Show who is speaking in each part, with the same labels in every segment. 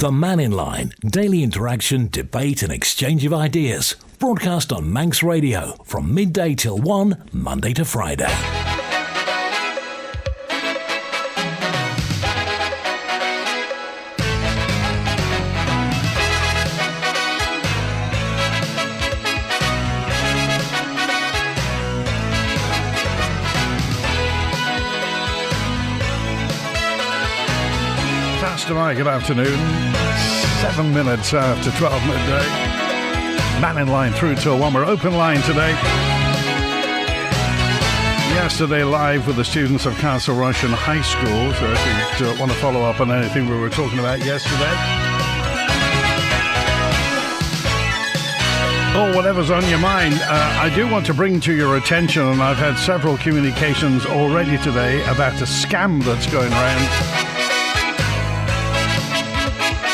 Speaker 1: The Mannin Line, daily interaction, debate and exchange of ideas. Broadcast on Manx Radio from midday till 1, Monday to Friday.
Speaker 2: Tonight, good afternoon. 7 minutes after 12 midday. Mannin Line through till 1. We're open line today. Yesterday, live with the students of Castle Rushen High School. So if you want to follow up on anything we were talking about yesterday, or whatever's on your mind, I do want to bring to your attention, and I've had several communications already today about a scam that's going around.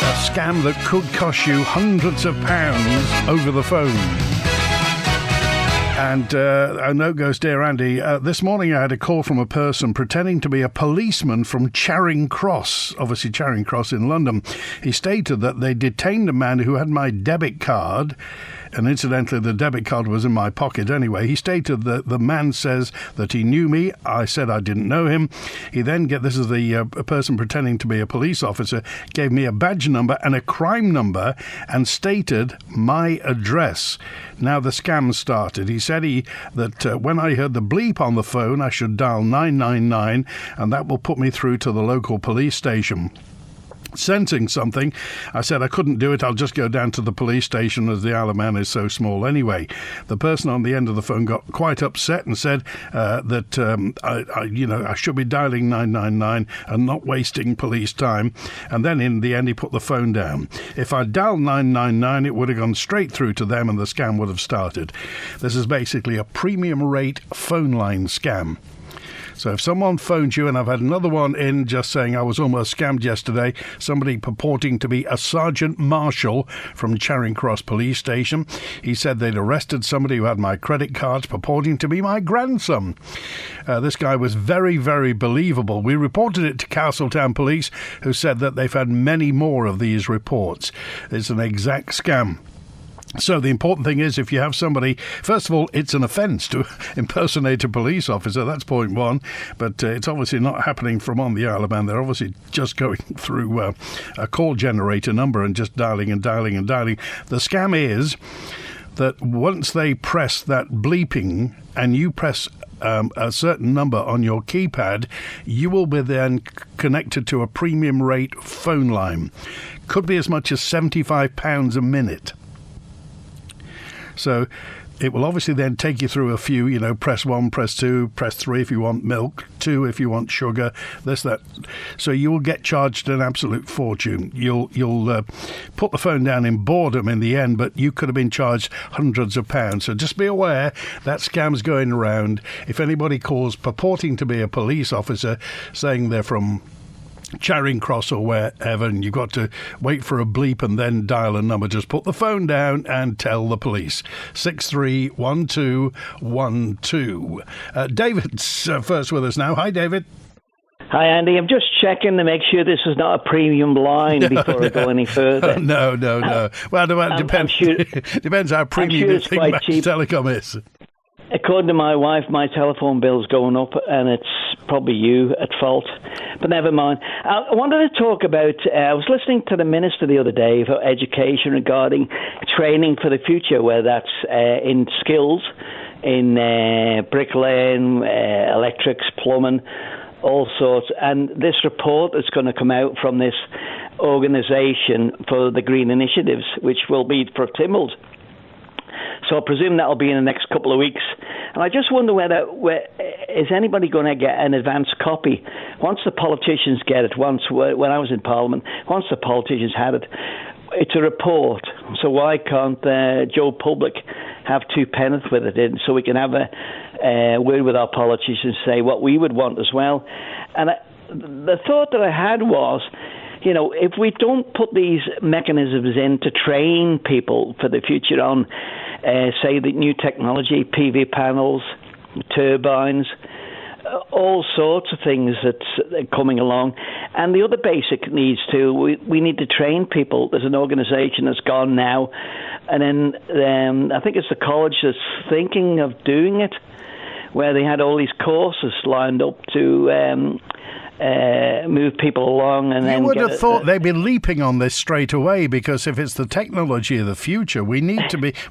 Speaker 2: A scam that could cost you hundreds of pounds over the phone. And a note goes, Dear Andy, this morning I had a call from a person pretending to be a policeman from Charing Cross, obviously Charing Cross in London. He stated that they detained a man who had my debit card, and incidentally the debit card was in my pocket anyway. He stated that the man says that he knew me. I said I didn't know him. He then this is the person pretending to be a police officer, gave me a badge number and a crime number and stated my address. Now the scam started. He said that when I heard the bleep on the phone, I should dial 999 and that will put me through to the local police station. Sensing something, I said I couldn't do it. I'll just go down to the police station as the Isle of Man is so small anyway. The person on the end of the phone got quite upset and said that I should be dialing 999 and not wasting police time. And then in the end, he put the phone down. If I dialed 999, it would have gone straight through to them and the scam would have started. This is basically a premium rate phone line scam. So if someone phones you, and I've had another one in just saying I was almost scammed yesterday, somebody purporting to be a Sergeant Marshal from Charing Cross Police Station. He said they'd arrested somebody who had my credit cards purporting to be my grandson. This guy was very, very believable. We reported it to Castletown Police, who said that they've had many more of these reports. It's an exact scam. So the important thing is, if you have somebody, first of all, it's an offence to impersonate a police officer. That's point one. But it's obviously not happening from on the Isle of Man. They're obviously just going through a call generator number and just dialing and dialing and dialing. The scam is that once they press that bleeping and you press a certain number on your keypad, you will be then connected to a premium rate phone line. Could be as much as £75 a minute. So it will obviously then take you through a few, press 1, press 2, press 3 if you want milk, 2 if you want sugar, this, that. So you will get charged an absolute fortune. You'll put the phone down in boredom in the end, but you could have been charged hundreds of pounds. So just be aware that scam's going around. If anybody calls purporting to be a police officer saying they're from Charing Cross or wherever, and you've got to wait for a bleep and then dial a number, just put the phone down and tell the police. 631212. David's first with us now. Hi, David.
Speaker 3: Hi, Andy. I'm just checking to make ssure this is not a premium line before I go any further.
Speaker 2: No. Well, it depends. Depends how premium the thing about telecom is.
Speaker 3: According to my wife, my telephone bill's going up, and it's probably you at fault. But never mind. I wanted to talk about, I was listening to the Minister the other day for Education regarding training for the future, whether that's in skills, in bricklaying, electrics, plumbing, all sorts. And this report is going to come out from this organisation for the Green Initiatives, which will be for Tynwald. So I presume that'll be in the next couple of weeks. And I just wonder is anybody going to get an advance copy? Once the politicians get it, when I was in Parliament, once the politicians had it, it's a report. So why can't Joe Public have 2 pence with it in, so we can have a word with our politicians, say what we would want as well? And the thought that I had was, if we don't put these mechanisms in to train people for the future on, say, the new technology, PV panels, turbines, all sorts of things that's coming along. And the other basic needs too, we need to train people. There's an organisation that's gone now, and then I think it's the college that's thinking of doing it, where they had all these courses lined up to move people along. And then
Speaker 2: you would have thought they'd be leaping on this straight away, because if it's the technology of the future, we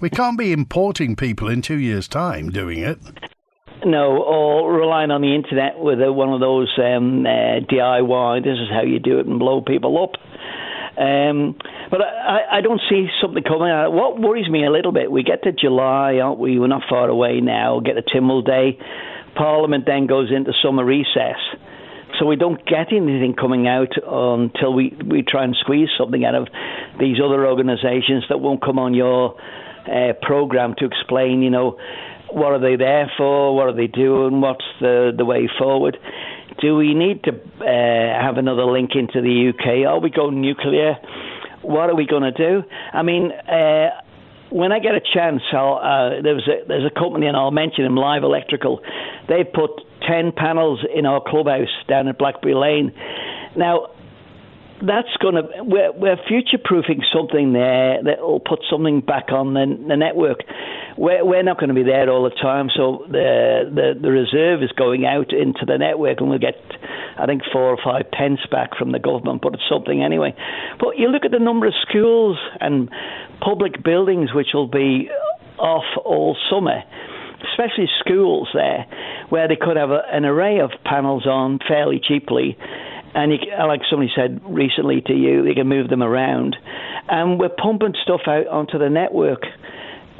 Speaker 2: can't be importing people in 2 years' time doing it.
Speaker 3: No, or relying on the internet with one of those DIY, this is how you do it, and blow people up. But I don't see something coming out. What worries me a little bit, we get to July, aren't we? We're not far away now. Get a Tynwald Day. Parliament then goes into summer recess. So we don't get anything coming out until we try and squeeze something out of these other organisations that won't come on your programme to explain, what are they there for, what are they doing, what's the way forward. Do we need to have another link into the UK? Are we going nuclear? What are we going to do? I mean, when I get a chance, there's a company, and I'll mention them, Live Electrical. They put 10 panels in our clubhouse down at Blackberry Lane. Now, that's we're future-proofing something there that will put something back on the network. We're not going to be there all the time, so the reserve is going out into the network, and we'll get, I think, 4 or 5 pence back from the government, but it's something anyway. But you look at the number of schools and public buildings which will be off all summer, especially schools there, where they could have an array of panels on fairly cheaply. And like somebody said recently to you, they can move them around. And we're pumping stuff out onto the network.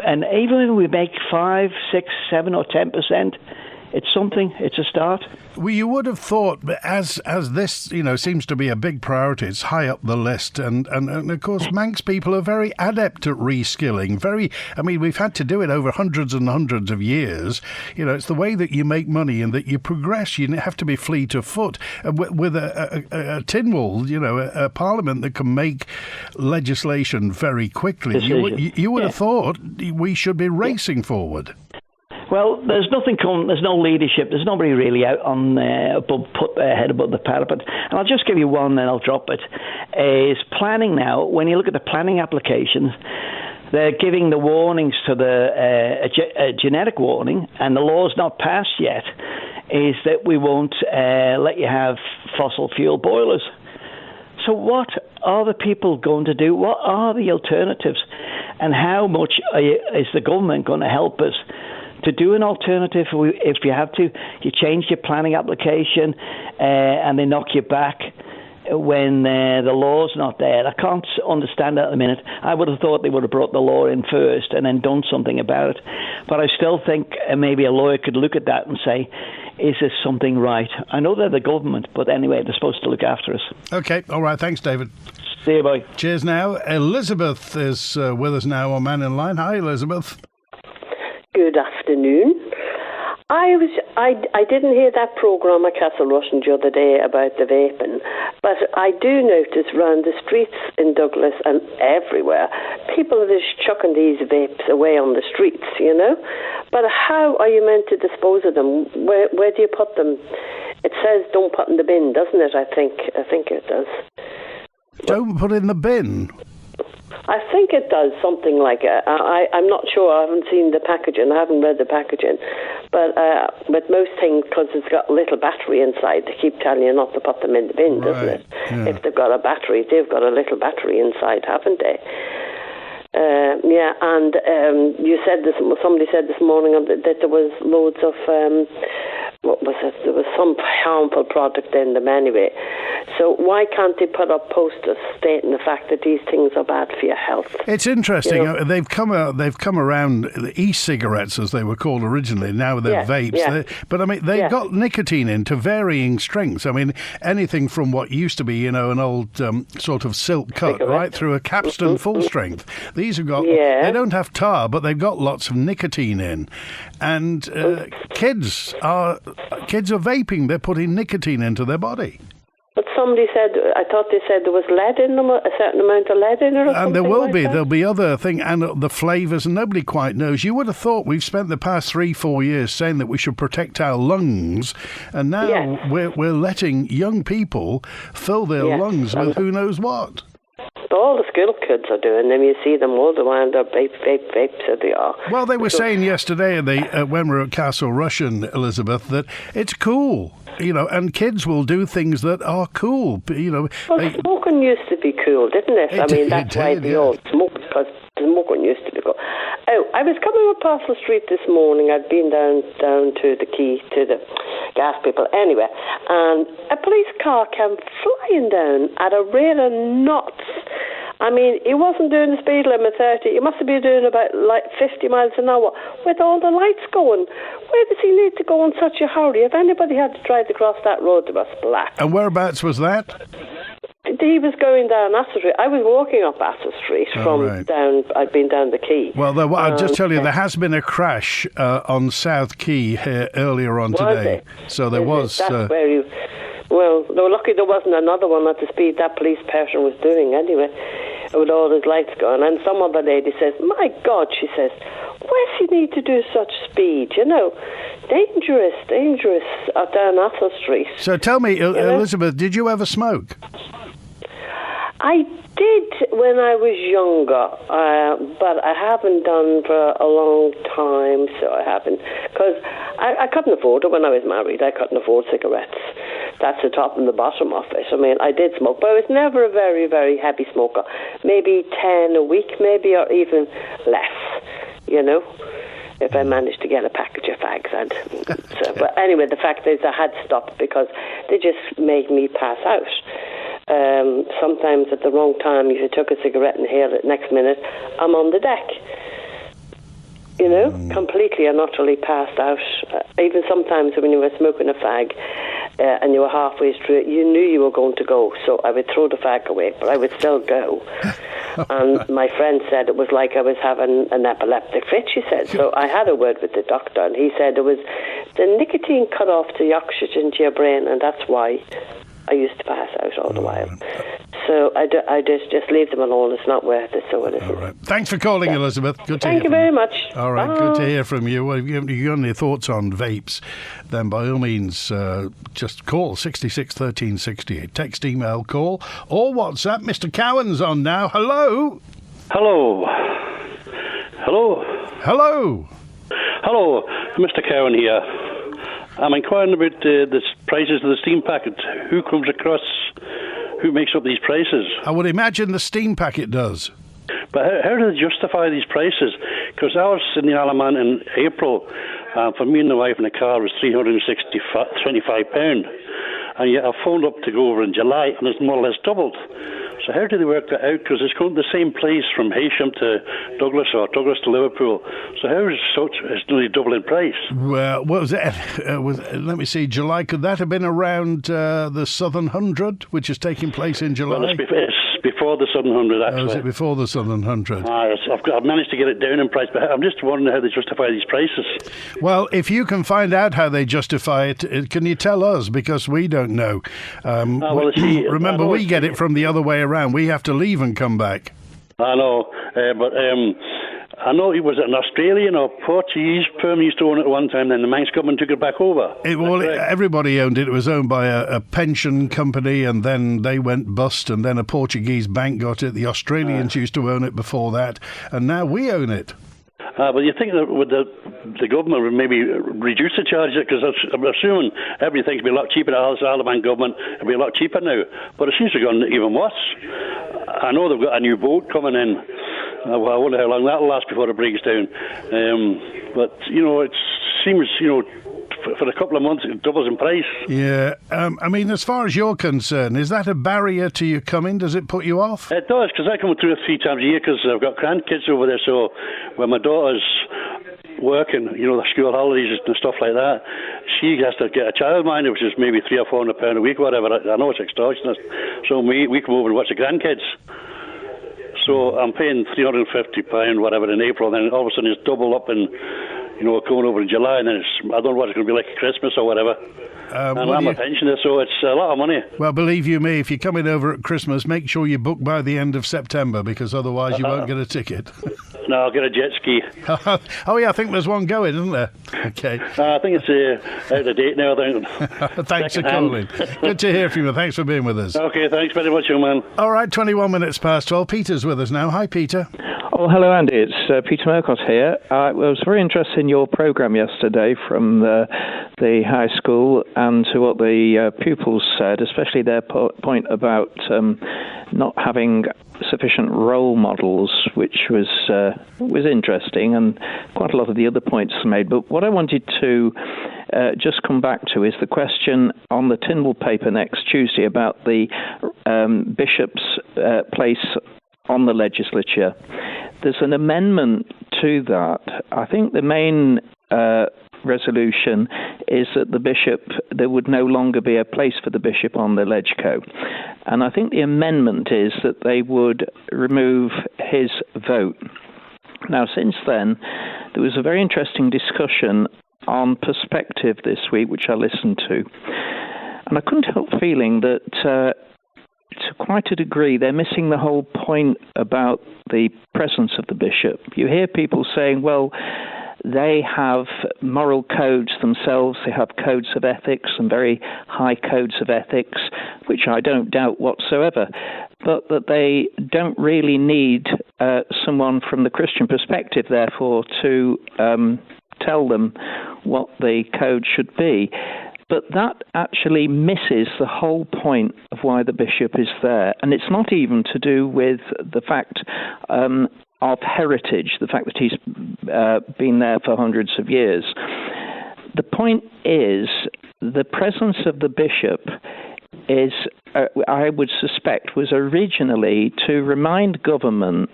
Speaker 3: And even if we make 5, 6, 7 or 10%, it's something. It's a start.
Speaker 2: Well, you would have thought, as this, seems to be a big priority, it's high up the list, and of course, Manx people are very adept at reskilling. We've had to do it over hundreds and hundreds of years. It's the way that you make money and that you progress. You have to be fleet of foot. With a Tynwald, a parliament that can make legislation very quickly, you would have thought we should be racing forward.
Speaker 3: Well, there's nothing coming. There's no leadership. There's nobody really out on put their head above the parapet. And I'll just give you one, then I'll drop it. Is planning now. When you look at the planning applications, they're giving the warnings to a genetic warning, and the law's not passed yet. Is that we won't let you have fossil fuel boilers. So what are the people going to do? What are the alternatives? And how much is the government going to help us to do an alternative? If you have to, you change your planning application and they knock you back when the law's not there. I can't understand that at the minute. I would have thought they would have brought the law in first and then done something about it. But I still think maybe a lawyer could look at that and say, is this something right? I know they're the government, but anyway, they're supposed to look after us.
Speaker 2: Okay, all right, thanks, David.
Speaker 3: See you, bye.
Speaker 2: Cheers now. Elizabeth is with us now on Mannin Line. Hi, Elizabeth.
Speaker 4: Good afternoon. I didn't hear that programme at Castle Rushen the other day about the vaping, but I do notice around the streets in Douglas and everywhere, people are just chucking these vapes away on the streets, But how are you meant to dispose of them? Where do you put them? It says don't put in the bin, doesn't it? I think it does.
Speaker 2: Don't put in the bin?
Speaker 4: I think it does, something like it. I'm not sure. I haven't seen the packaging. I haven't read the packaging. But with most things, because it's got a little battery inside, they keep telling you not to put them in the bin, doesn't it? Yeah. If they've got a battery, they've got a little battery inside, haven't they? And somebody said this morning that there was loads of what was it? There was some harmful product in them anyway. So why can't they put up posters stating the fact that these things are bad for your health?
Speaker 2: It's interesting. They've come around the e-cigarettes, as they were called originally. Now they're vapes.
Speaker 4: Yeah.
Speaker 2: But they've got nicotine in to varying strengths. Anything from what used to be, an old sort of silk cut, cigarette, right through a capstan full strength. These have got. They don't have tar, but they've got lots of nicotine in. And kids are vaping. They're putting nicotine into their body.
Speaker 4: But somebody said, I thought they said there was lead in them, a certain amount of lead in it or something.
Speaker 2: And there will
Speaker 4: like
Speaker 2: be.
Speaker 4: that.
Speaker 2: There'll be other things, and the flavours, and nobody quite knows. You would have thought we've spent the past 3-4 years saying that we should protect our lungs, and now we're letting young people fill their lungs with who knows what.
Speaker 4: All the school kids are doing them. You see them all the while. They're vape, so they are.
Speaker 2: Well, they were saying yesterday, when we were at Castle Rushen, Elizabeth, that it's cool. And kids will do things that are cool.
Speaker 4: Well, smoking used to be cool, didn't it? That's why they all smoked, because smoking used to be cool. Oh, I was coming across the street this morning. I'd been down to the quay, to the gas people. Anyway, and a police car came flying down at a rate of knots. He wasn't doing the speed limit 30. He must have been doing about 50 miles an hour with all the lights going. Where does he need to go in such a hurry? If anybody had to try to cross that road, it was black.
Speaker 2: And whereabouts was that?
Speaker 4: He was going down Astor Street. I was walking up Astor Street down. I'd been down the quay.
Speaker 2: Well, I'll just tell you, there has been a crash on South Quay here earlier on today. So there was.
Speaker 4: That's where you. Well, they were lucky there wasn't another one at the speed that police person was doing anyway, with all his lights going. And some other lady says, "My God," she says, "where's he need to do such speed? Dangerous down Arthur Street."
Speaker 2: So tell me, Elizabeth, did you ever smoke?
Speaker 4: I did when I was younger, but I haven't done for a long time, so I haven't. Because I couldn't afford it when I was married. I couldn't afford cigarettes. That's the top and the bottom of it. I did smoke, but I was never a very, very heavy smoker. Maybe 10 a week, maybe, or even less, if I managed to get a package of fags. But anyway, the fact is I had stopped because they just made me pass out. Sometimes at the wrong time, if you took a cigarette and inhaled it, next minute, I'm on the deck. Completely and utterly passed out. Even sometimes when you were smoking a fag and you were halfway through it, you knew you were going to go. So I would throw the fag away, but I would still go. And my friend said it was like I was having an epileptic fit, she said. So I had a word with the doctor, and he said it was the nicotine cut off the oxygen to your brain, and that's why I used to pass out all the while. So I just leave them alone. It's not worth it, so it isn't.
Speaker 2: All right. Thanks for calling, Elizabeth. Good to hear
Speaker 4: Thank you very much.
Speaker 2: All right, good to hear from you. Well, if you got any thoughts on vapes, then by all means, just call 66 13 68. Text, email, call, or WhatsApp. Mr. Cowan's on now. Hello.
Speaker 5: Hello. Hello.
Speaker 2: Hello.
Speaker 5: Hello, Mr. Cowan here. I'm inquiring about the prices of the steam packet. Who comes across, who makes up these prices?
Speaker 2: I would imagine the steam packet does.
Speaker 5: But how do they justify these prices? Because ours in the Alaman in April, for me and the wife in the car, was £325. And yet I phoned up to go over in July, and it's more or less doubled. So how do they work that out? Because it's going to the same place from Heysham to Douglas, or Douglas to Liverpool. So how is it's nearly double in price?
Speaker 2: Well, what was it? Let me see, July. Could that have been around the Southern 100, which is taking place in July?
Speaker 5: Well, it's before the Southern 100, actually.
Speaker 2: Oh, is it before the Southern 100?
Speaker 5: I've managed to get it down in price, but I'm just wondering how they justify these prices.
Speaker 2: Well, if you can find out how they justify it, can you tell us? Because we don't know. Remember, we get it from the other way around. We have to leave and come back.
Speaker 5: I know, but I know it was an Australian or Portuguese firm used to own it at one time, then the Manx government took it back over.
Speaker 2: Everybody owned it. It was owned by a pension company, and then they went bust, and then a Portuguese bank got it. The Australians used to own it before that, and now we own it.
Speaker 5: But you think that with the government would maybe reduce the charges, because I'm assuming everything's be a lot cheaper. The Alabama government it'll be a lot cheaper now, but it seems to have gone even worse. I know they've got a new boat coming in. I wonder how long that'll last before it breaks down. But it seems for a couple of months it doubles in price. Yeah,
Speaker 2: as far as you're concerned, is that a barrier to you coming? Does it put you off?
Speaker 5: It does, because I come through 3 times a year because I've got grandkids over there. So when my daughter's working, the school holidays and stuff like that, she has to get a childminder, which is maybe £300 or £400 a week, whatever. I know it's extortionate. So we come over and watch the grandkids. So I'm paying £350, whatever, in April, then all of a sudden it's double up in coming over in July, and then I don't know what it's going to be like at Christmas or whatever. And I'm a pensioner, so it's a lot of money.
Speaker 2: Well, believe you me, if you're coming over at Christmas, make sure you book by the end of September, because otherwise you won't get a ticket.
Speaker 5: No, I'll get a jet ski.
Speaker 2: Oh, yeah, I think there's one going, isn't there? Okay.
Speaker 5: I think it's out of date now, I think.
Speaker 2: Thanks for calling. Good to hear from you. Thanks for being with us.
Speaker 5: Okay, thanks very much, young man.
Speaker 2: All right, 21 minutes past 12. Peter's with us now. Hi, Peter.
Speaker 6: Oh, hello, Andy. It's Peter Mercos here. I was very interested in your programme yesterday from the high school and to what the pupils said, especially their point about not having sufficient role models, which was interesting, and quite a lot of the other points made. But what I wanted to just come back to is the question on the Tynwald paper next Tuesday about the bishop's place on the legislature. There's an amendment to that. I think the main resolution is that there would no longer be a place for the bishop on the legco. And I think the amendment is that they would remove his vote. Now, since then, there was a very interesting discussion on Perspective this week, which I listened to. And I couldn't help feeling that to quite a degree, they're missing the whole point about the presence of the bishop. You hear people saying, well, they have moral codes themselves, they have codes of ethics and very high codes of ethics, which I don't doubt whatsoever, but that they don't really need someone from the Christian perspective, therefore, to tell them what the code should be. But that actually misses the whole point of why the bishop is there. And it's not even to do with the fact of heritage, the fact that he's been there for hundreds of years. The point is the presence of the bishop is, I would suspect, was originally to remind government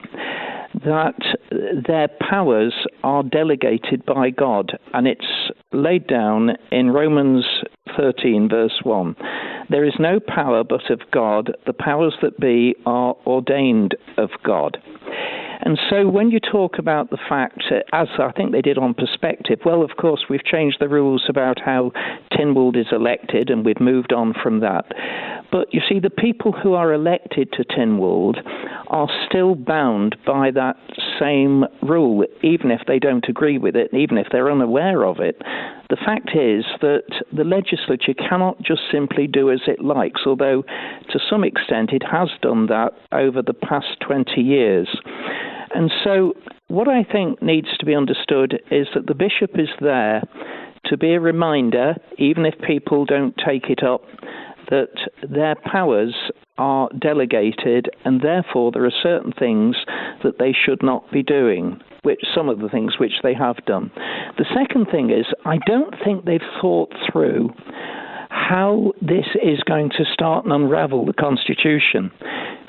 Speaker 6: that their powers are delegated by God, and it's laid down in Romans 13, verse 1. There is no power but of God. The powers that be are ordained of God. And so when you talk about the fact, as I think they did on Perspective, well, of course, we've changed the rules about how Tynwald is elected, and we've moved on from that. But you see, the people who are elected to Tynwald are still bound by that same rule, even if they don't agree with it, even if they're unaware of it. The fact is that the legislature cannot just simply do as it likes, although to some extent it has done that over the past 20 years. And so what I think needs to be understood is that the bishop is there to be a reminder, even if people don't take it up, that their powers are delegated, and therefore there are certain things that they should not be doing, some of the things which they have done. The second thing is, I don't think they've thought through how this is going to start and unravel the Constitution.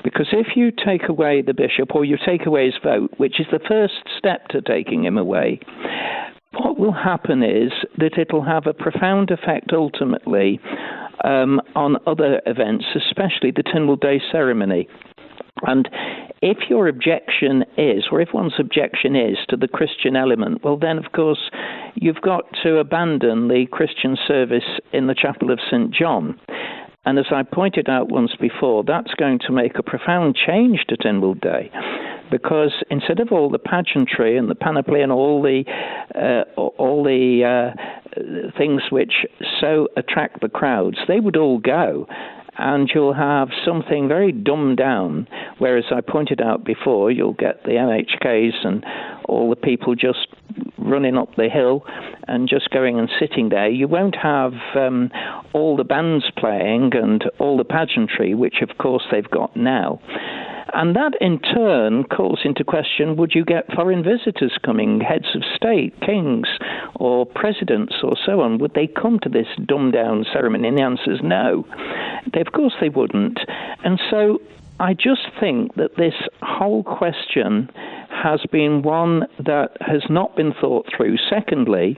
Speaker 6: Because if you take away the bishop, or you take away his vote, which is the first step to taking him away, what will happen is that it'll have a profound effect ultimately on other events, especially the Tynwald Day ceremony. And if your objection is, or if one's objection is to the Christian element, well then, of course, you've got to abandon the Christian service in the Chapel of St. John. And as I pointed out once before, that's going to make a profound change to Tynwald Day, because instead of all the pageantry and the panoply and all the things which so attract the crowds, they would all go. And you'll have something very dumbed down, whereas I pointed out before, you'll get the MHKs and all the people just running up the hill and just going and sitting there. You won't have all the bands playing and all the pageantry, which of course they've got now. And that in turn calls into question, would you get foreign visitors coming, heads of state, kings, or presidents, or so on? Would they come to this dumbed-down ceremony? And the answer is no. Of course they wouldn't. And so I just think that this whole question has been one that has not been thought through. Secondly,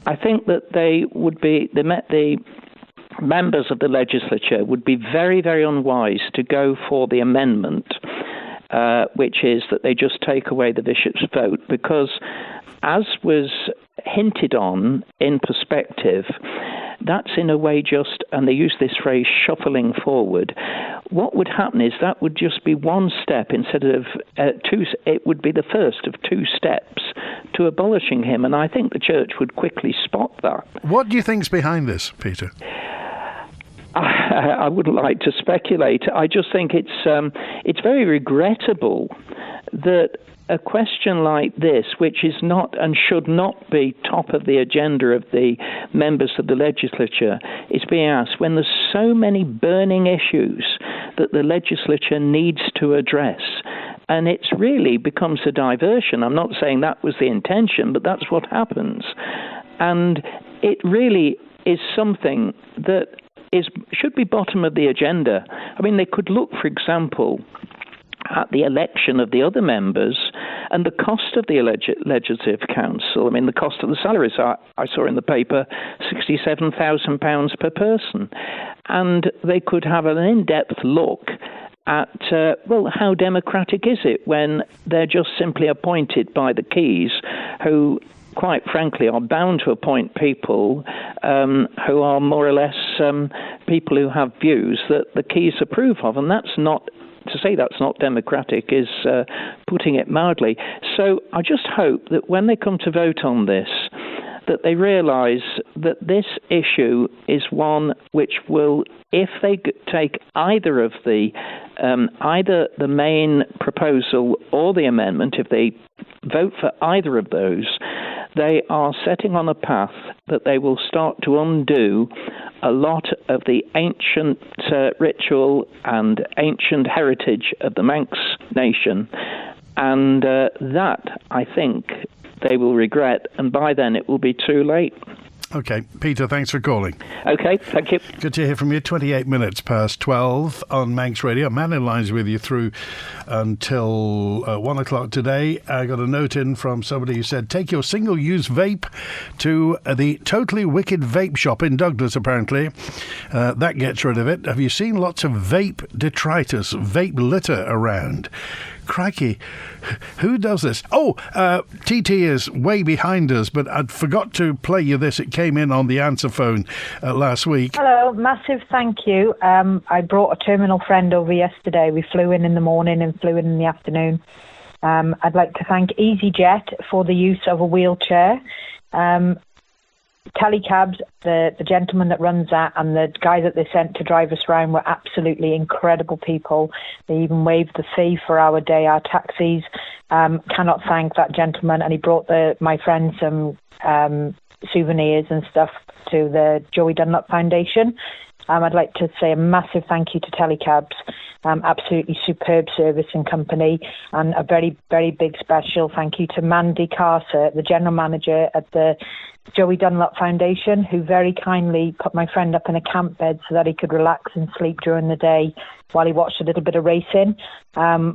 Speaker 6: I think that the members of the legislature would be very, very unwise to go for the amendment, which is that they just take away the bishop's vote, because as was hinted on in perspective, that's in a way just, and they use this phrase, shuffling forward. What would happen is that would just be one step instead of two. It would be the first of two steps to abolishing him, and I think the church would quickly spot that.
Speaker 2: What do you think's behind this, Peter?
Speaker 6: I wouldn't like to speculate. I just think it's very regrettable that a question like this, which is not and should not be top of the agenda of the members of the legislature, is being asked when there's so many burning issues that the legislature needs to address. And it really becomes a diversion. I'm not saying that was the intention, but that's what happens. And it really is something that should be bottom of the agenda. I mean, they could look, for example, at the election of the other members and the cost of the Legislative Council. I mean, the cost of the salaries, I saw in the paper, £67,000 per person. And they could have an in-depth look at, how democratic is it when they're just simply appointed by the Keys, who, quite frankly, are bound to appoint people who are more or less people who have views that the Keys approve of. And that's not, to say that's not democratic is putting it mildly. So I just hope that when they come to vote on this, that they realise that this issue is one which will, if they take either of either the main proposal or the amendment, if they vote for either of those, they are setting on a path that they will start to undo a lot of the ancient ritual and ancient heritage of the Manx nation. And that, I think, they will regret, and by then it will be too late.
Speaker 2: OK, Peter, thanks for calling.
Speaker 6: OK, thank you.
Speaker 2: Good to hear from you. 28 minutes past 12 on Manx Radio. Mannin Line's with you through until 1 o'clock today. I got a note in from somebody who said, take your single-use vape to the Totally Wicked Vape Shop in Douglas, apparently. That gets rid of it. Have you seen lots of vape detritus, vape litter around? Crikey, who does this? Oh, TT is way behind us, but I'd forgot to play you this. It came in on the answer phone last week.
Speaker 7: Hello, massive thank you. I brought a terminal friend over yesterday. We flew in the morning and flew in the afternoon. I'd like to thank EasyJet for the use of a wheelchair. Telecabs, the gentleman that runs that and the guy that they sent to drive us around were absolutely incredible people. They even waived the fee for our day, our taxis. Cannot thank that gentleman, and he brought my friend some souvenirs and stuff to the Joey Dunlop Foundation. I'd like to say a massive thank you to Telecabs. Absolutely superb service and company, and a very, very big special thank you to Mandy Carter, the general manager at the Joey Dunlop Foundation, who very kindly put my friend up in a camp bed so that he could relax and sleep during the day while he watched a little bit of racing.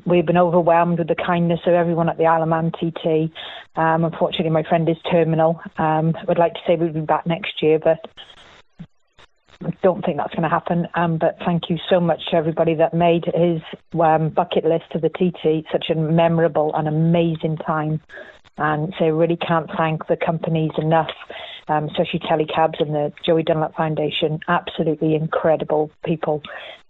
Speaker 7: We've been overwhelmed with the kindness of everyone at the Isle of Man TT. Unfortunately, my friend is terminal. Would like to say we'll be back next year, but I don't think that's going to happen. But thank you so much to everybody that made his bucket list of the TT such a memorable and amazing time. And so really can't thank the companies enough, especially Telecabs and the Joey Dunlop Foundation. Absolutely incredible people.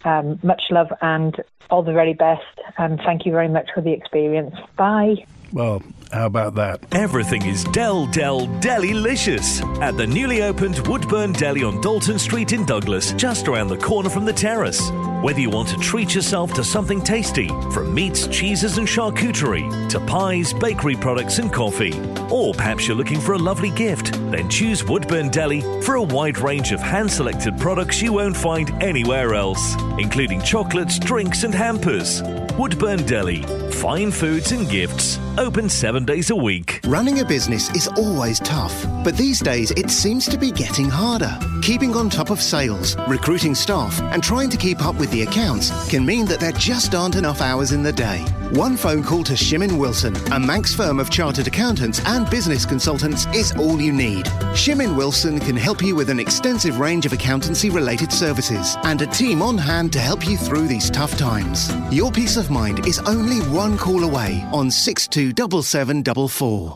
Speaker 7: Much love and all the very best. And thank you very much for the experience. Bye.
Speaker 2: Well, how about that?
Speaker 1: Everything is Delilicious at the newly opened Woodburn Deli on Dalton Street in Douglas, just around the corner from the terrace. Whether you want to treat yourself to something tasty, from meats, cheeses and charcuterie, to pies, bakery products and coffee, or perhaps you're looking for a lovely gift, then choose Woodburn Deli for a wide range of hand-selected products you won't find anywhere else, including chocolates, drinks and hampers. Woodburn Deli. Fine foods and gifts. Open 7 days a week.
Speaker 8: Running a business is always tough, but these days it seems to be getting harder. Keeping on top of sales, recruiting staff, and trying to keep up with the accounts can mean that there just aren't enough hours in the day. One phone call to Shimmin Wilson, a Manx firm of chartered accountants and business consultants, is all you need. Shimmin Wilson can help you with an extensive range of accountancy-related services and a team on hand to help you through these tough times. Your peace of mind is only one call away on 627744.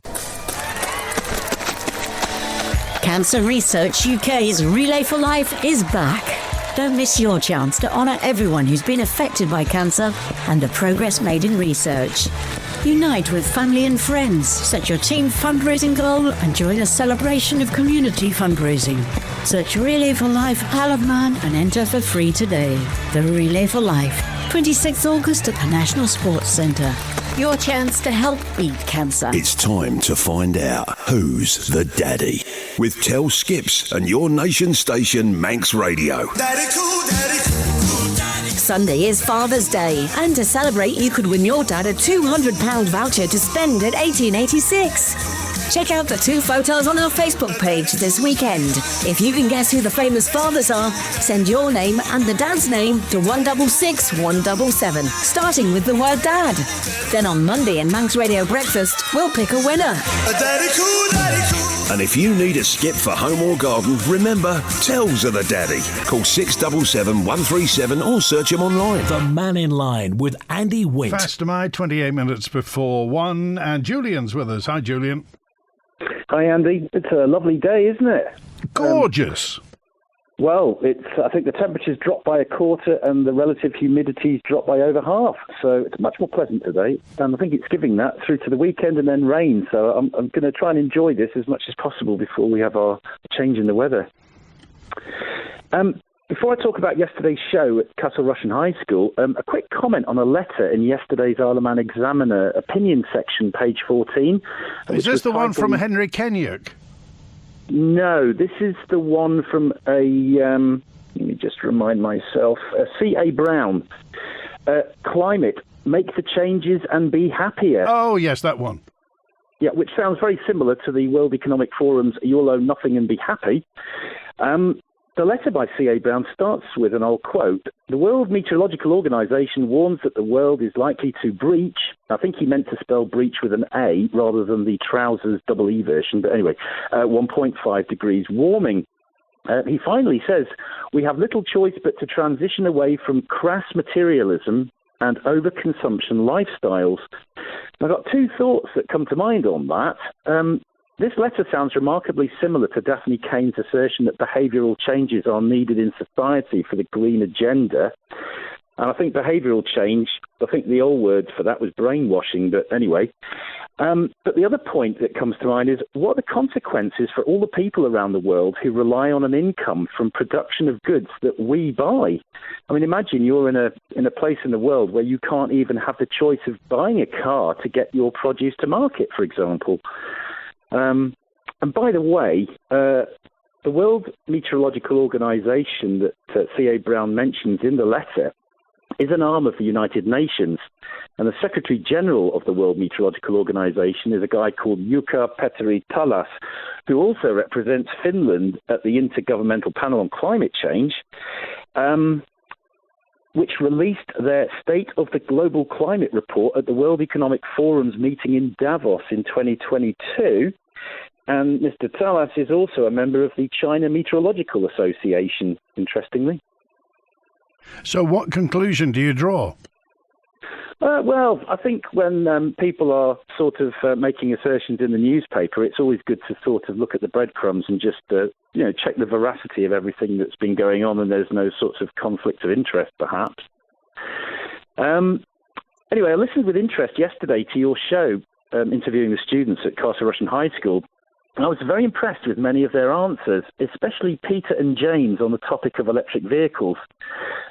Speaker 9: Cancer Research UK's Relay for Life is back. Don't miss your chance to honour everyone who's been affected by cancer and the progress made in research. Unite with family and friends, set your team fundraising goal and join a celebration of community fundraising. Search Relay for Life Isle of Man and enter for free today. The Relay for Life, 26th August at the National Sports Centre. Your chance to help beat cancer.
Speaker 10: It's time to find out who's the daddy. With Tel Skips and your nation station Manx Radio.
Speaker 11: Daddy cool, daddy cool, daddy.
Speaker 9: Sunday is Father's Day, and to celebrate you could win your dad a £200 voucher to spend at 1886. Check out the 2 photos on our Facebook page this weekend. If you can guess who the famous fathers are, send your name and the dad's name to 166 177, starting with the word dad. Then on Monday in Manx Radio Breakfast, we'll pick a winner.
Speaker 11: Daddy cool, daddy cool.
Speaker 10: And if you need a skip for home or garden, remember, Tells are the daddy. Call 677 137 or search him online.
Speaker 1: The Mannin Line with Andy Wint.
Speaker 2: Fast am I, 28 minutes before 1, and Julian's with us. Hi, Julian.
Speaker 12: Hi, Andy. It's a lovely day, isn't it?
Speaker 2: Gorgeous.
Speaker 12: Well, I think the temperature's dropped by a quarter and the relative humidity's dropped by over half. So it's much more pleasant today. And I think it's giving that through to the weekend and then rain. So I'm going to try and enjoy this as much as possible before we have our change in the weather. Before I talk about yesterday's show at Castle Rushen High School, a quick comment on a letter in yesterday's Isle of Man Examiner opinion section, page 14.
Speaker 2: Is this the one from Henry Kenyuk?
Speaker 12: No, this is the one from let me just remind myself, C.A. Brown. Climate, make the changes and be happier.
Speaker 2: Oh, yes, that one.
Speaker 12: Yeah, which sounds very similar to the World Economic Forum's You'll Own Nothing and Be Happy. The letter by C.A. Brown starts with, and I'll quote, "The World Meteorological Organization warns that the world is likely to breach," I think he meant to spell breach with an A rather than the trousers double E version, but anyway, 1.5 degrees warming. He finally says, "We have little choice but to transition away from crass materialism and overconsumption lifestyles." I've got 2 thoughts that come to mind on that. This letter sounds remarkably similar to Daphne Kane's assertion that behavioural changes are needed in society for the green agenda. And I think behavioural change, I think the old word for that was brainwashing, but anyway. But the other point that comes to mind is, what are the consequences for all the people around the world who rely on an income from production of goods that we buy? I mean, imagine you're in a place in the world where you can't even have the choice of buying a car to get your produce to market, for example. And by the way, the World Meteorological Organization that C.A. Brown mentions in the letter is an arm of the United Nations. And the Secretary General of the World Meteorological Organization is a guy called Jukka-Petteri Talas, who also represents Finland at the Intergovernmental Panel on Climate Change, which released their State of the Global Climate Report at the World Economic Forum's meeting in Davos in 2022. And Mr. Talas is also a member of the China Meteorological Association, interestingly.
Speaker 2: So what conclusion do you draw?
Speaker 12: Well, I think when people are sort of making assertions in the newspaper, it's always good to sort of look at the breadcrumbs and just check the veracity of everything that's been going on, and there's no sorts of conflict of interest, perhaps. Anyway, I listened with interest yesterday to your show, interviewing the students at Castle Rushen High School, and I was very impressed with many of their answers, especially Peter and James on the topic of electric vehicles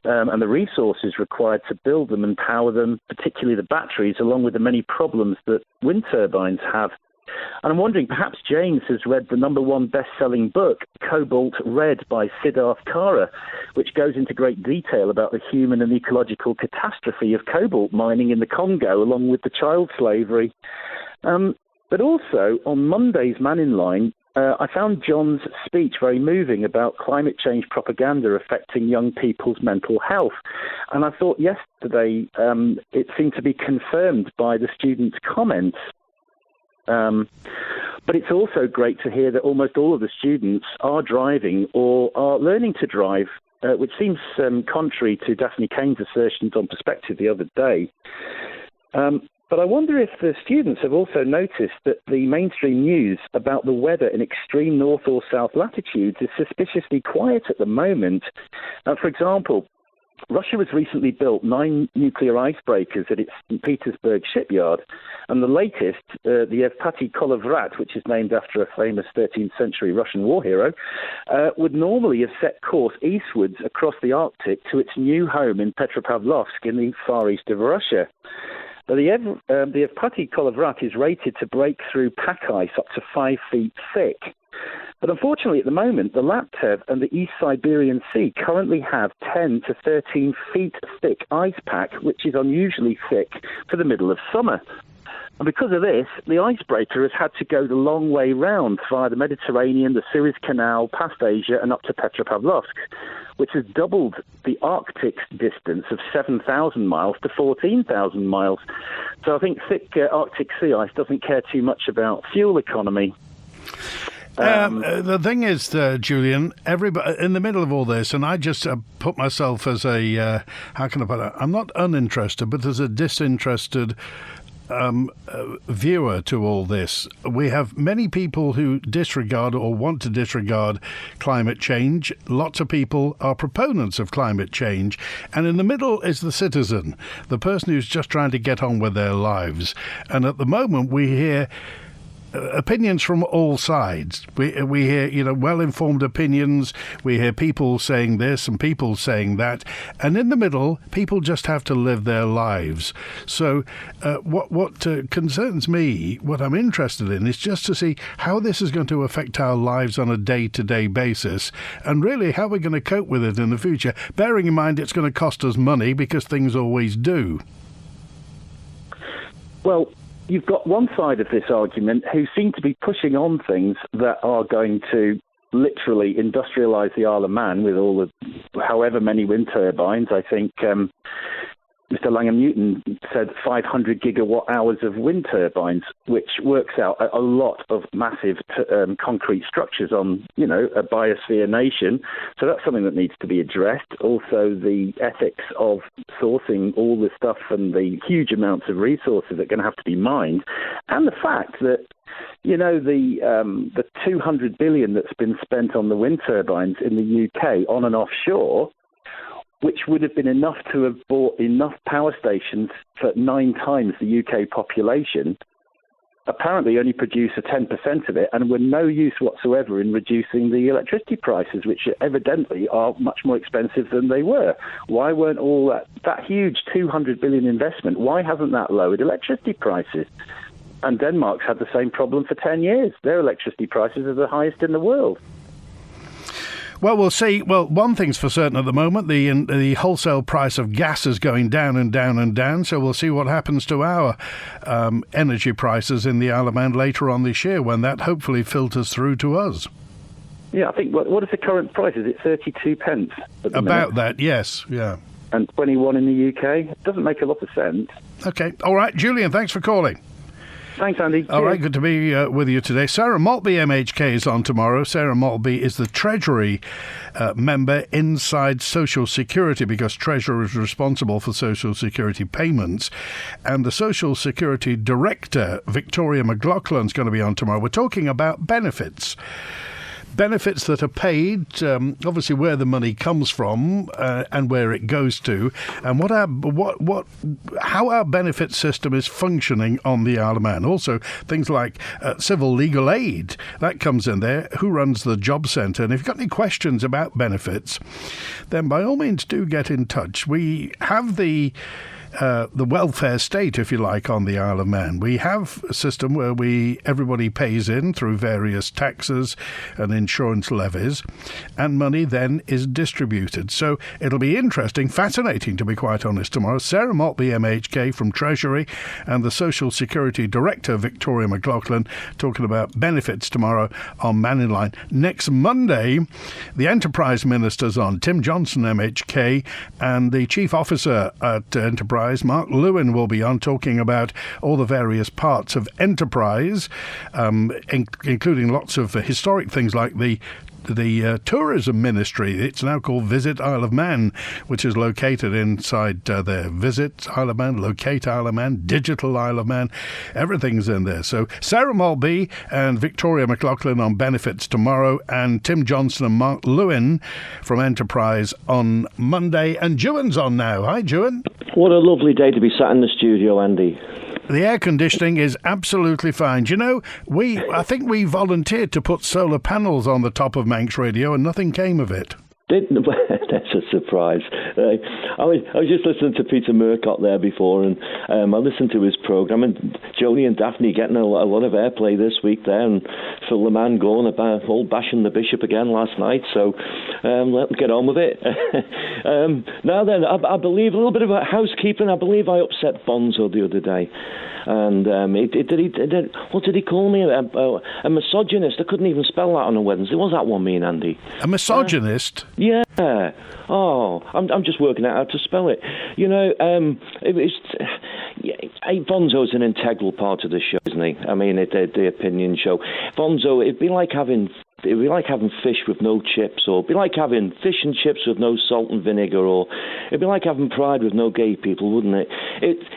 Speaker 12: and the resources required to build them and power them, particularly the batteries, along with the many problems that wind turbines have. And I'm wondering, perhaps James has read the #1 best-selling book, Cobalt Red by Siddharth Kara, which goes into great detail about the human and ecological catastrophe of cobalt mining in the Congo, along with the child slavery. But also, on Monday's Mannin Line, I found John's speech very moving about climate change propaganda affecting young people's mental health. And I thought yesterday it seemed to be confirmed by the students' comments. But it's also great to hear that almost all of the students are driving or are learning to drive, which seems But I wonder if the students have also noticed that the mainstream news about the weather in extreme north or south latitudes is suspiciously quiet at the moment. For example, Russia has recently built 9 nuclear icebreakers at its St. Petersburg shipyard, and the latest, the Evpatий Kolovrat, which is named after a famous 13th century Russian war hero, would normally have set course eastwards across the Arctic to its new home in Petropavlovsk in the far east of Russia. The Evpatий Kolovrat is rated to break through pack ice up to 5 feet thick. But unfortunately, at the moment, the Laptev and the East Siberian Sea currently have 10 to 13 feet thick ice pack, which is unusually thick for the middle of summer. And because of this, the icebreaker has had to go the long way round via the Mediterranean, the Suez Canal, past Asia and up to Petropavlovsk, which has doubled the Arctic's distance of 7,000 miles to 14,000 miles. So I think thick Arctic sea ice doesn't care too much about fuel economy.
Speaker 2: The thing is, Julian, everybody in the middle of all this, and I just put myself as a, how can I put it? I'm not uninterested, but as a disinterested viewer to all this. We have many people who disregard or want to disregard climate change. Lots of people are proponents of climate change. And in the middle is the citizen, the person who's just trying to get on with their lives. And at the moment, we hear opinions from all sides. We hear, well-informed opinions. We hear people saying this and people saying that. And in the middle, people just have to live their lives. So what concerns me, what I'm interested in, is just to see how this is going to affect our lives on a day-to-day basis and really how we're going to cope with it in the future, bearing in mind it's going to cost us money because things always do.
Speaker 12: Well, you've got one side of this argument who seem to be pushing on things that are going to literally industrialise the Isle of Man with all the however many wind turbines. I think Mr. Langham Newton said 500 gigawatt hours of wind turbines, which works out a lot of massive concrete structures on, a biosphere nation. So that's something that needs to be addressed. Also, the ethics of sourcing all this stuff and the huge amounts of resources that are going to have to be mined. And the fact that the 200 billion that's been spent on the wind turbines in the UK on and offshore, which would have been enough to have bought enough power stations for 9 times the UK population, apparently only produce a 10% of it and were no use whatsoever in reducing the electricity prices, which evidently are much more expensive than they were. Why weren't all that huge 200 billion investment, why hasn't that lowered electricity prices? And Denmark's had the same problem for 10 years. Their electricity prices are the highest in the world.
Speaker 2: Well, we'll see. Well, one thing's for certain at the moment, the wholesale price of gas is going down and down and down, so we'll see what happens to our energy prices in the Isle of Man later on this year when that hopefully filters through to us.
Speaker 12: Yeah, I think, what is the current price? Is it 32 pence?
Speaker 2: About that, yes, yeah.
Speaker 12: And 21 in the UK? It doesn't make a lot of sense.
Speaker 2: OK, all right, Julian, thanks for calling.
Speaker 12: Thanks, Andy.
Speaker 2: All right, good to be with you today. Sarah Maltby, MHK, is on tomorrow. Sarah Maltby is the Treasury member inside Social Security because Treasurer is responsible for Social Security payments. And the Social Security Director, Victoria McLaughlin, is going to be on tomorrow. We're talking about benefits. Benefits that are paid, obviously where the money comes from and where it goes to, and how our benefit system is functioning on the Isle of Man. Also, things like civil legal aid, that comes in there. Who runs the job centre? And if you've got any questions about benefits, then by all means do get in touch. We have the welfare state, if you like, on the Isle of Man. We have a system where everybody pays in through various taxes and insurance levies, and money then is distributed. So it'll be interesting, fascinating, to be quite honest, tomorrow. Sarah Maltby, MHK, from Treasury, and the Social Security Director, Victoria McLaughlin, talking about benefits tomorrow on Mannin Line. Next Monday, the Enterprise Minister's on, Tim Johnson, MHK, and the Chief Officer at Enterprise, Mark Lewin, will be on talking about all the various parts of Enterprise, including lots of historic things like the the tourism ministry. It's now called Visit Isle of Man, which is located inside there. Visit Isle of Man, Locate Isle of Man, Digital Isle of Man. Everything's in there. So Sarah Mulby and Victoria McLaughlin on benefits tomorrow, and Tim Johnson and Mark Lewin from Enterprise on Monday. And Juan's on now. Hi, Juan.
Speaker 13: What a lovely day to be sat in the studio, Andy.
Speaker 2: The air conditioning is absolutely fine. Do you know, I think we volunteered to put solar panels on the top of Manx Radio and nothing came of it.
Speaker 13: That's a surprise. I was just listening to Peter Murcott there before, and I listened to his programme, and Joni and Daphne getting a lot of airplay this week there, and Phil the Man going about all bashing the Bishop again last night, so let them get on with it. Now then, I believe, a little bit about housekeeping, I believe I upset Bonzo the other day. And what did he call me? A misogynist. I couldn't even spell that on a Wednesday. What was that one mean, Andy?
Speaker 2: A misogynist?
Speaker 13: Yeah. Oh, I'm just working out how to spell it. You know, Bonzo's an integral part of the show, isn't he? I mean, the opinion show. Bonzo, it'd be like having fish with no chips, or it'd be like having fish and chips with no salt and vinegar, or it'd be like having Pride with no gay people, wouldn't it?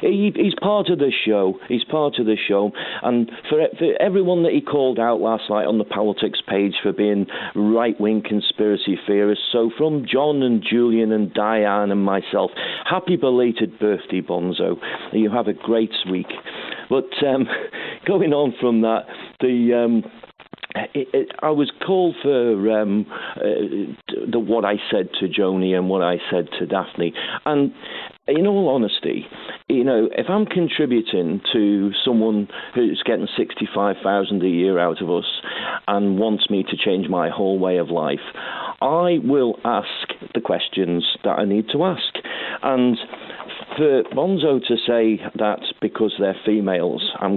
Speaker 13: He's part of the show. He's part of the show. And for everyone that he called out last night on the politics page for being right-wing conspiracy theorists, so from John and Julian and Diane and myself, happy belated birthday, Bonzo. You have a great week. But going on from that, I was called for what I said to Joni and what I said to Daphne. And in all honesty, you know, if I'm contributing to someone who's getting $65,000 a year out of us and wants me to change my whole way of life, I will ask the questions that I need to ask. And for Bonzo to say that because they're females, I'm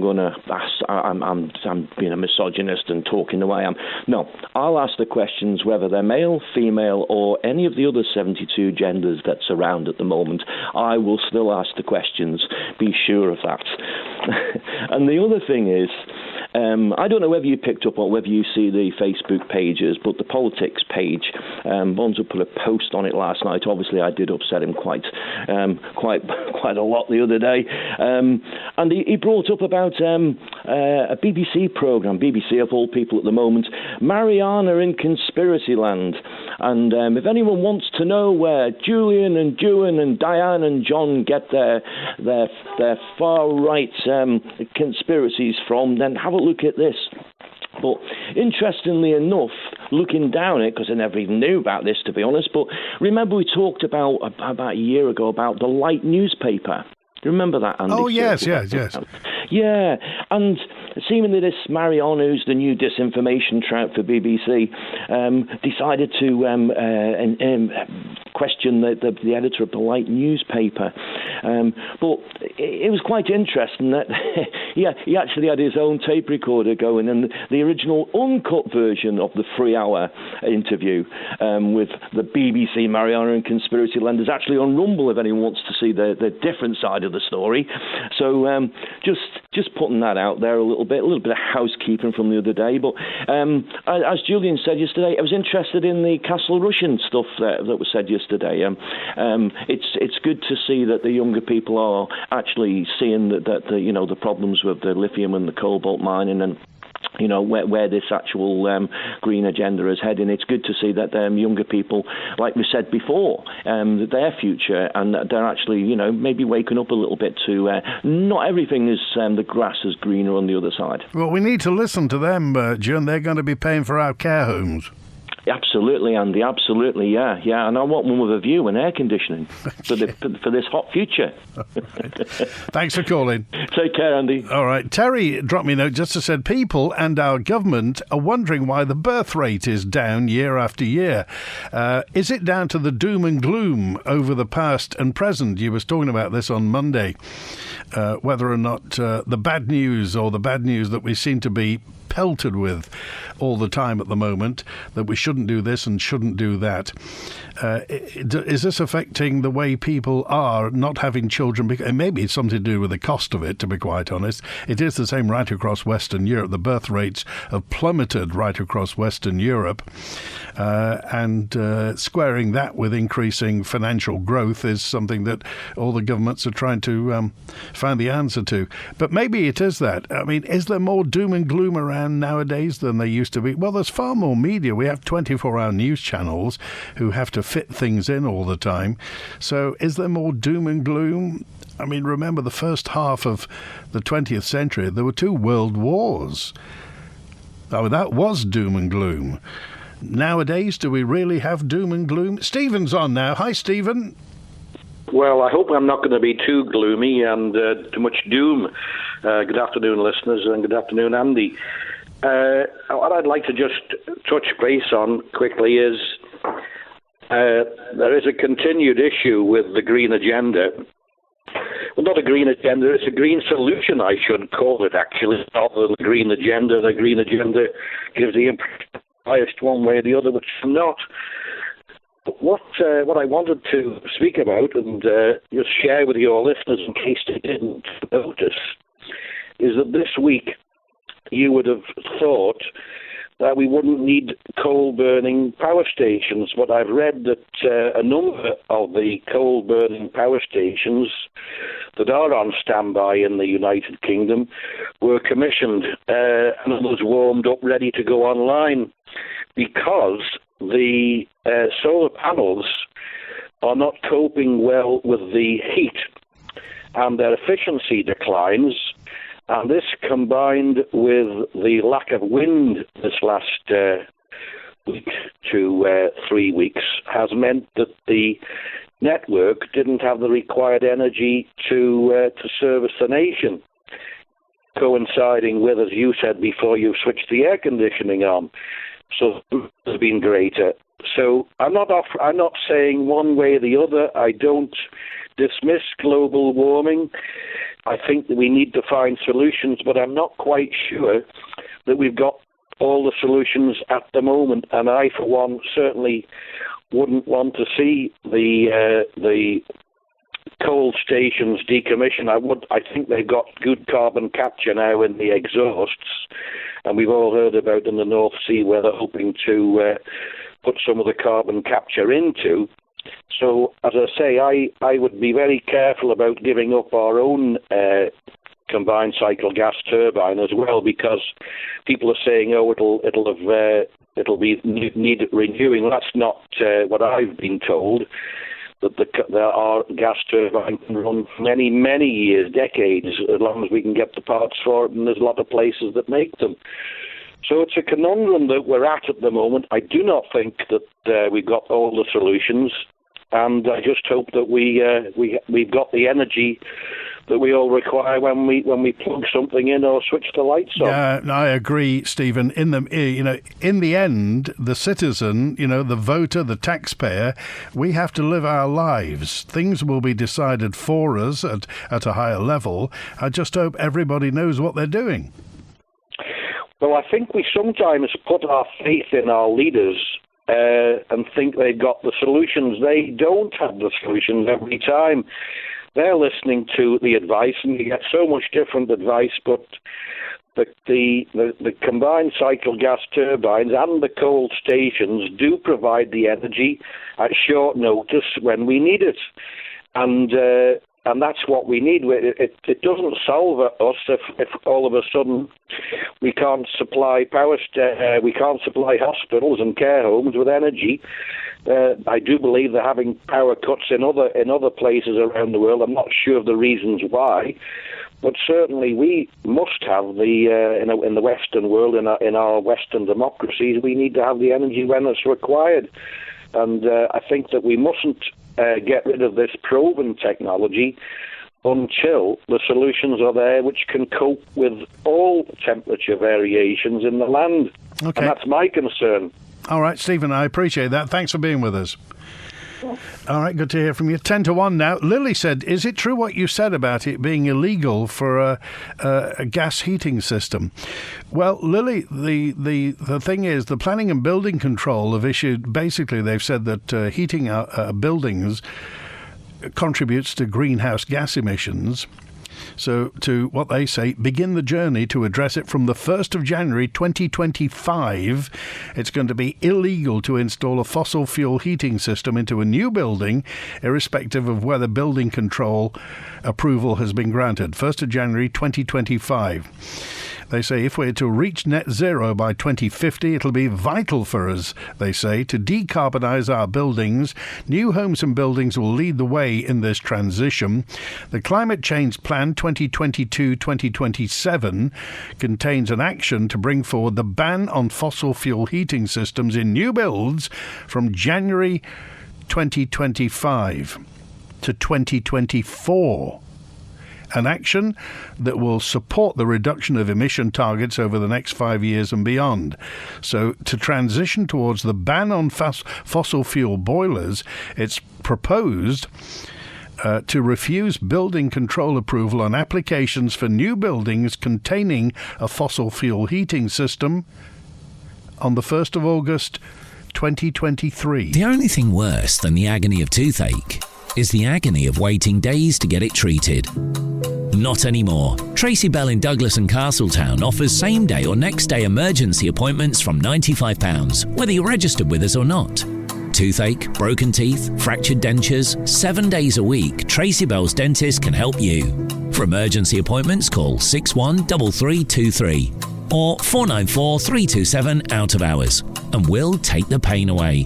Speaker 13: being a misogynist and talking the way I am. No, I'll ask the questions whether they're male, female, or any of the other 72 genders that's around at the moment. I will still ask the questions. Be sure of that. And the other thing is, I don't know whether you picked up or whether you see the Facebook pages, but the politics page, Bonzo put a post on it last night. Obviously, I did upset him quite a lot the other day. And he brought up about a BBC programme, BBC of all people at the moment, Mariana in Conspiracy Land. And if anyone wants to know where Julian and Juan and Diane and John get their far-right conspiracies from, then have a look at this. But interestingly enough, looking down it, because I never even knew about this, to be honest, but remember we talked about a year ago about the Light newspaper. Do you remember that, Andy?
Speaker 2: Oh, yes.
Speaker 13: Yeah, and seemingly this Mariana, who's the new disinformation trout for BBC, decided to question the editor of the Light newspaper. But it was quite interesting that he actually had his own tape recorder going, and the original uncut version of the 3-hour interview with the BBC Mariana and Conspiracy Land is actually on Rumble if anyone wants to see the different side of the story. So just putting that out there a little bit of housekeeping from the other day. But as Julian said yesterday, I was interested in the Castle Russian stuff that was said yesterday. It's good to see that the younger people are actually seeing that the problems with the lithium and the cobalt mining and where this actual green agenda is heading. It's good to see that younger people, like we said before, their future, and they're actually, maybe waking up a little bit to not everything is the grass is greener on the other side.
Speaker 2: Well, we need to listen to them, John. They're going to be paying for our care homes.
Speaker 13: Absolutely, Andy. Absolutely, yeah. And I want one with a view and air conditioning for this hot future.
Speaker 2: Thanks for calling.
Speaker 13: Take care, Andy.
Speaker 2: All right. Terry dropped me a note just to said people and our government are wondering why the birth rate is down year after year. Is it down to the doom and gloom over the past and present? You was talking about this on Monday, whether or not the bad news that we seem to be pelted with all the time at the moment, that we shouldn't do this and shouldn't do that. Is this affecting the way people are not having children? And maybe it's something to do with the cost of it, to be quite honest. It is the same right across Western Europe. The birth rates have plummeted right across Western Europe. And squaring that with increasing financial growth is something that all the governments are trying to find the answer to. But maybe it is that. I mean, is there more doom and gloom around nowadays than there used to be? Well, there's far more media. We have 24-hour news channels who have to fit things in all the time. So is there more doom and gloom? I mean, remember the first half of the 20th century, there were 2 world wars. Oh, that was doom and gloom. Nowadays, do we really have doom and gloom? Stephen's on now. Hi, Stephen.
Speaker 14: Well, I hope I'm not going to be too gloomy and too much doom. Good afternoon, listeners, and good afternoon, Andy. What I'd like to just touch base on quickly is there is a continued issue with the green agenda. Well, not a green agenda, it's a green solution, I should call it, actually, rather than a green agenda. The green agenda gives the impression biased one way or the other, which is not. What I wanted to speak about and just share with your listeners in case they didn't notice is that this week you would have thought that we wouldn't need coal-burning power stations, but I've read that a number of the coal-burning power stations that are on standby in the United Kingdom were commissioned and others warmed up, ready to go online, because the solar panels are not coping well with the heat and their efficiency declines. And this, combined with the lack of wind this last week to 3 weeks, has meant that the network didn't have the required energy to service the nation, coinciding with, as you said before, you switched the air conditioning on. So it has been greater. So I'm not saying one way or the other. I don't dismiss global warming. I think that we need to find solutions, but I'm not quite sure that we've got all the solutions at the moment. And I, for one, certainly wouldn't want to see the coal stations decommissioned. I think they've got good carbon capture now in the exhausts, and we've all heard about in the North Sea where they're hoping to put some of the carbon capture into. So, as I say, I would be very careful about giving up our own combined cycle gas turbine as well, because people are saying, oh, it'll be need renewing. That's not what I've been told. That our gas turbine can run for many, many years, decades, as long as we can get the parts for it, and there's a lot of places that make them. So it's a conundrum that we're at the moment. I do not think that we've got all the solutions, and I just hope that we've got the energy that we all require when we plug something in or switch the lights on.
Speaker 2: Yeah, I agree, Stephen. In the end, the citizen, the voter, the taxpayer, we have to live our lives. Things will be decided for us at a higher level. I just hope everybody knows what they're doing.
Speaker 14: Well, I think we sometimes put our faith in our leaders and think they've got the solutions. They don't have the solutions every time. They're listening to the advice, and you get so much different advice, but the combined cycle gas turbines and the coal stations do provide the energy at short notice when we need it. And that's what we need. It doesn't solve us if all of a sudden we can't supply we can't supply hospitals and care homes with energy. I do believe they're having power cuts in other places around the world. I'm not sure of the reasons why, but certainly we must have in the Western world, in our Western democracies, we need to have the energy when it's required. And I think that we mustn't get rid of this proven technology until the solutions are there which can cope with all temperature variations in the land.
Speaker 2: Okay.
Speaker 14: And that's my concern.
Speaker 2: All right, Stephen, I appreciate that. Thanks for being with us. All right, good to hear from you. 10 to 1 now. Lily said, is it true what you said about it being illegal for a gas heating system? Well, Lily, the thing is, the Planning and Building Control have issued, basically they've said that heating buildings contributes to greenhouse gas emissions. So, to what they say, begin the journey to address it from the 1st of January 2025. It's going to be illegal to install a fossil fuel heating system into a new building, irrespective of whether building control approval has been granted. 1st of January 2025. They say if we're to reach net zero by 2050, it'll be vital for us, they say, to decarbonise our buildings. New homes and buildings will lead the way in this transition. The Climate Change Plan 2022-2027 contains an action to bring forward the ban on fossil fuel heating systems in new builds from January 2025 to 2024. An action that will support the reduction of emission targets over the next 5 years and beyond. So to transition towards the ban on fossil fuel boilers, it's proposed to refuse building control approval on applications for new buildings containing a fossil fuel heating system on the 1st of August 2023.
Speaker 15: The only thing worse than the agony of toothache is the agony of waiting days to get it treated. Not anymore. Tracy Bell in Douglas and Castletown offers same-day or next-day emergency appointments from £95, whether you're registered with us or not. Toothache, broken teeth, fractured dentures, 7 days a week, Tracy Bell's dentist can help you. For emergency appointments, call 613323 or 494 327 out of hours, and we'll take the pain away.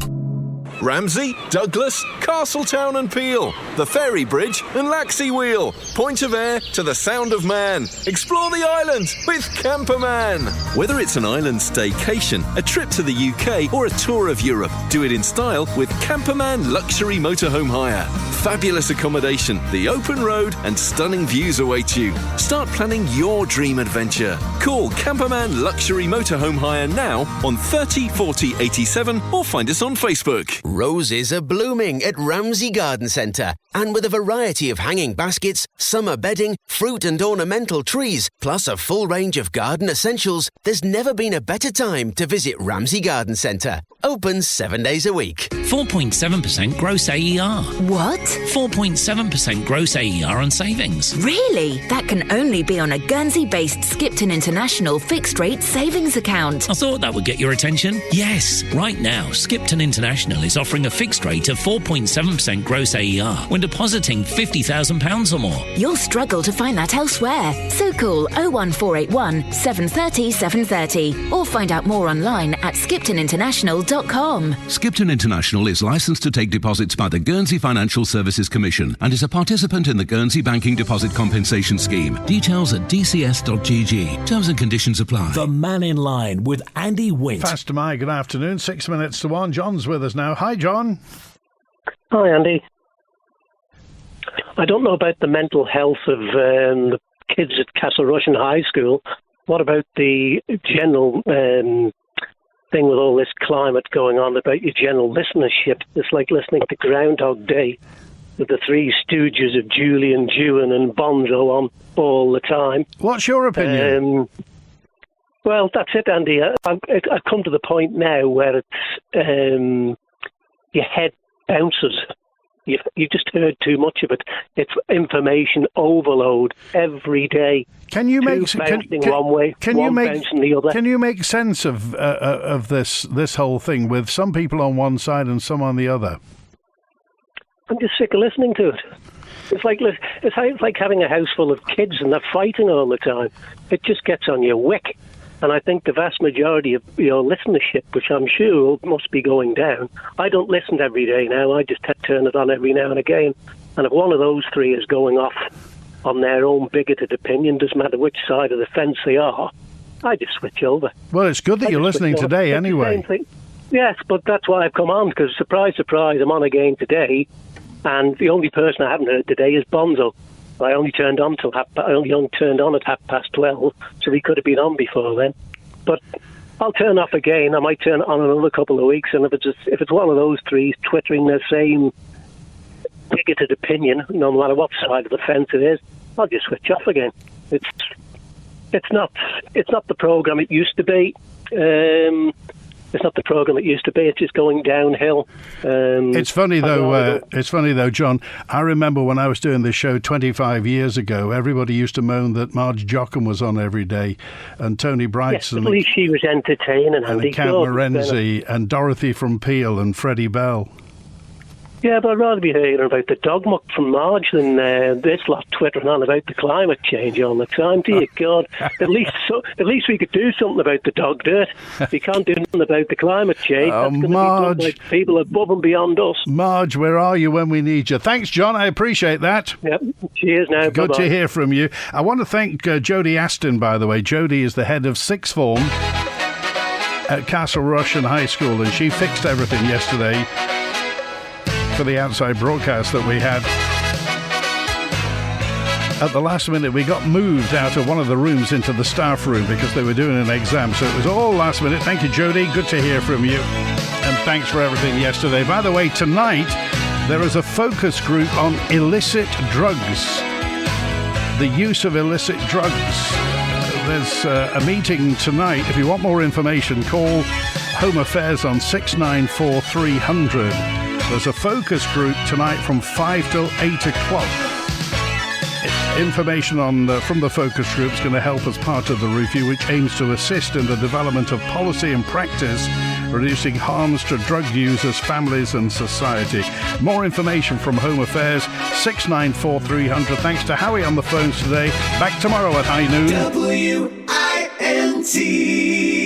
Speaker 16: Ramsey, Douglas, Castletown and Peel, the Ferry Bridge and Laxey Wheel, Point of Ayr to the Sound of Man. Explore the island with Camperman. Whether it's an island staycation, a trip to the UK or a tour of Europe, do it in style with Camperman Luxury Motorhome Hire. Fabulous accommodation, the open road and stunning views await you. Start planning your dream adventure. Call Camperman Luxury Motorhome Hire now on 30 40 87 or find us on Facebook.
Speaker 17: Roses are blooming at Ramsey Garden Centre, and with a variety of hanging baskets, summer bedding, fruit and ornamental trees, plus a full range of garden essentials, there's never been a better time to visit Ramsey Garden Centre. Open 7 days a week.
Speaker 15: 4.7% gross AER.
Speaker 18: What?
Speaker 15: 4.7% gross AER on savings.
Speaker 18: Really? That can only be on a Guernsey-based Skipton International fixed-rate savings account.
Speaker 15: I thought that would get your attention. Yes, right now, Skipton International is offering a fixed rate of 4.7% gross AER when depositing £50,000 or more.
Speaker 18: You'll struggle to find that elsewhere. So call 01481 730 730 or find out more online at skiptoninternational.com.
Speaker 19: Skipton International is licensed to take deposits by the Guernsey Financial Services Commission and is a participant in the Guernsey Banking Deposit Compensation Scheme. Details at dcs.gg. Terms and conditions apply.
Speaker 1: The Mannin Line with Andy Wint.
Speaker 2: Fast to my good afternoon, 6 minutes to 1. John's with us now. Hi, John.
Speaker 20: Hi, Andy. I don't know about the mental health of the kids at Castle Rushen High School. What about the general thing with all this climate going on, about your general listenership? It's like listening to Groundhog Day with the Three Stooges of Julian, Dewan and Bonzo on all the time.
Speaker 2: What's your opinion?
Speaker 20: Well, that's it, Andy. I've come to the point now where it's your head bounces. You've just heard too much of it. It's information overload every day.
Speaker 2: Can you make
Speaker 20: one way, one bouncing the other?
Speaker 2: Can you make sense of this whole thing with some people on one side and some on the other?
Speaker 20: I'm just sick of listening to it. It's like having a house full of kids and they're fighting all the time. It just gets on your wick. And I think the vast majority of your listenership, which I'm sure must be going down, I don't listen every day now. I just turn it on every now and again. And if one of those three is going off on their own bigoted opinion, doesn't matter which side of the fence they are, I just switch over.
Speaker 2: Well, it's good that you're listening today anyway.
Speaker 20: Yes, but that's why I've come on, because surprise, surprise, I'm on again today. And the only person I haven't heard today is Bonzo. I only turned on at 12:30, so he could have been on before then. But I'll turn off again. I might turn it on another couple of weeks, and if it's one of those three twittering their same bigoted opinion, no matter what side of the fence it is, I'll just switch off again. It's not the program it used to be. It's not the program it used to be. It's just going downhill.
Speaker 2: It's funny though, John. I remember when I was doing this show 25 years ago, everybody used to moan that Marge Jockum was on every day, and Tony Brights,
Speaker 20: at least she was entertaining,
Speaker 2: and Count Morenzi, and Dorothy from Peel, and Freddie Bell.
Speaker 20: Yeah, but I'd rather be hearing about the dog muck from Marge than this lot twittering on about the climate change all the time. Dear God, at least we could do something about the dog dirt. We can't do nothing about the climate change. That's going to be done by people above and beyond us.
Speaker 2: Marge, where are you when we need you? Thanks, John. I appreciate that.
Speaker 20: Yep. Cheers now.
Speaker 2: Good
Speaker 20: Bye-bye.
Speaker 2: to hear from you. I want to thank Jodie Aston, by the way. Jodie is the head of sixth form at Castle Rushen High School, and she fixed everything yesterday for the outside broadcast that we had. At the last minute, we got moved out of one of the rooms into the staff room because they were doing an exam, so it was all last minute. Thank you, Jodie. Good to hear from you, and thanks for everything yesterday. By the way, tonight there is a focus group on illicit drugs, the use of illicit drugs. There's a meeting tonight. If you want more information, call Home Affairs on 694 300. There's a focus group tonight from 5 till 8 o'clock. Information from the focus group is going to help as part of the review, which aims to assist in the development of policy and practice, reducing harms to drug users, families and society. More information from Home Affairs, 694 300. Thanks to Howie on the phones today. Back tomorrow at high noon.
Speaker 11: WINT.